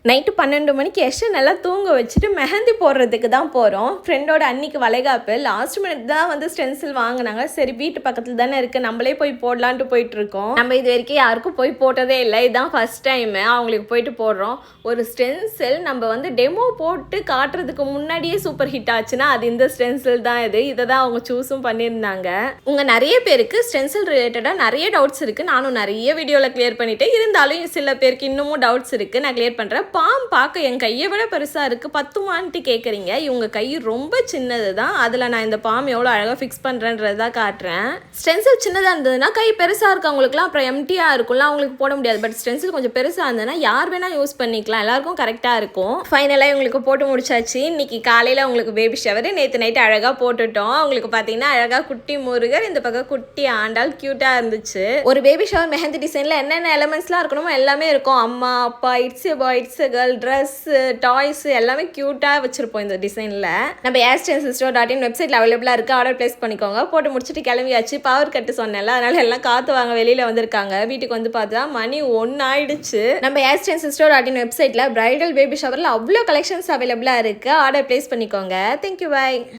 Night 12 மணிக்கு யஷை நல்லா தூங்க வச்சுட்டு மெஹந்தி போடுறதுக்கு தான் போகிறோம். ஃப்ரெண்டோட அன்னைக்கு வளைகாப்பு. லாஸ்ட் மினிட் தான் வந்து ஸ்டென்சில் வாங்கினாங்க. சரி வீட்டு பக்கத்தில் தானே இருக்குது, நம்மளே போய் போடலான்ட்டு போயிட்டுருக்கோம். நம்ம இது வரைக்கும் யாருக்கும் போய் போட்டதே இல்லை, இதுதான் ஃபஸ்ட் டைமு அவங்களுக்கு போயிட்டு போடுறோம். ஒரு ஸ்டென்சில் நம்ம வந்து டெமோ போட்டு காட்டுறதுக்கு முன்னாடியே சூப்பர் ஹிட் ஆச்சுன்னா அது இந்த ஸ்டென்சில் தான். இதை தான் அவங்க சூஸும் பண்ணியிருந்தாங்க. உங்கள் நிறைய பேருக்கு ஸ்டென்சில் ரிலேட்டடாக நிறைய டவுட்ஸ் இருக்குது. நானும் நிறைய வீடியோவில் கிளியர் பண்ணிவிட்டேன். இருந்தாலும் சில பேருக்கு இன்னமும் டவுட்ஸ் இருக்குது, நான் கிளியர் பண்ணுறேன். பாம் பார்க்க என் கையை விட பெருசாக இருக்குது, பத்துமான்ட்டு கேட்குறீங்க. இவங்க கை ரொம்ப சின்னது தான். அதில் நான் இந்த பாம் எவ்வளோ அழகாக ஃபிக்ஸ் பண்ணுறேன்றது தான் காட்டுறேன். ஸ்டென்சில் சின்னதாக இருந்ததுன்னா கை பெருசாக இருக்கவங்களுக்குலாம் அப்புறம் எம்டியாக இருக்கும்ல, அவங்களுக்கு போட முடியாது. பட் ஸ்டென்சில் கொஞ்சம் பெருசாக இருந்ததுன்னா யார் வேணால் யூஸ் பண்ணிக்கலாம், எல்லாருக்கும் கரெக்டாக இருக்கும். ஃபைனலாக இவங்களுக்கு போட்டு முடிச்சாச்சு. இன்னைக்கு காலையில் அவங்களுக்கு பேபி ஷவர், நேற்று நைட்டு அழகாக போட்டுட்டோம். அவங்களுக்கு பார்த்தீங்கன்னா அழகாக குட்டி முருகர், இந்த பக்கம் குட்டி ஆண்டாள், க்யூட்டாக இருந்துச்சு. ஒரு பேபி ஷவர் மெஹந்தி டிசைனில் என்னென்ன எலமெண்ட்ஸ்லாம் இருக்கணுமோ எல்லாமே இருக்கும். அம்மா அப்பா, it's bye, it's girl, dress, toys எல்லாமே க்யூட்டாக வச்சுருப்போம் இந்த டிசைனில். நம்ம airstylesstore.in வெப்சைட்டில் அவைலபிளாக இருக்குது, ஆர்டர் ப்ளேஸ் பண்ணிக்கோங்க. போட்டு முடிச்சுட்டு கிளம்பியாச்சு. பவர் கட்டு சொன்னேன்ல, அதனால் எல்லாம் காற்று வாங்க வெளியில் வந்திருக்காங்க. வீட்டுக்கு வந்து பார்த்தா மணி 1 ஆயிடுச்சு. நம்ம airstylesstore.in வெப்சைட்டில் பிரைடல் பேபி ஷவரில் அவ்வளோ கலெக்ஷன்ஸ் அவைலபிளாக இருக்குது, ஆர்டர் ப்ளேஸ் பண்ணிக்கோங்க. தேங்க்யூ, பாய்.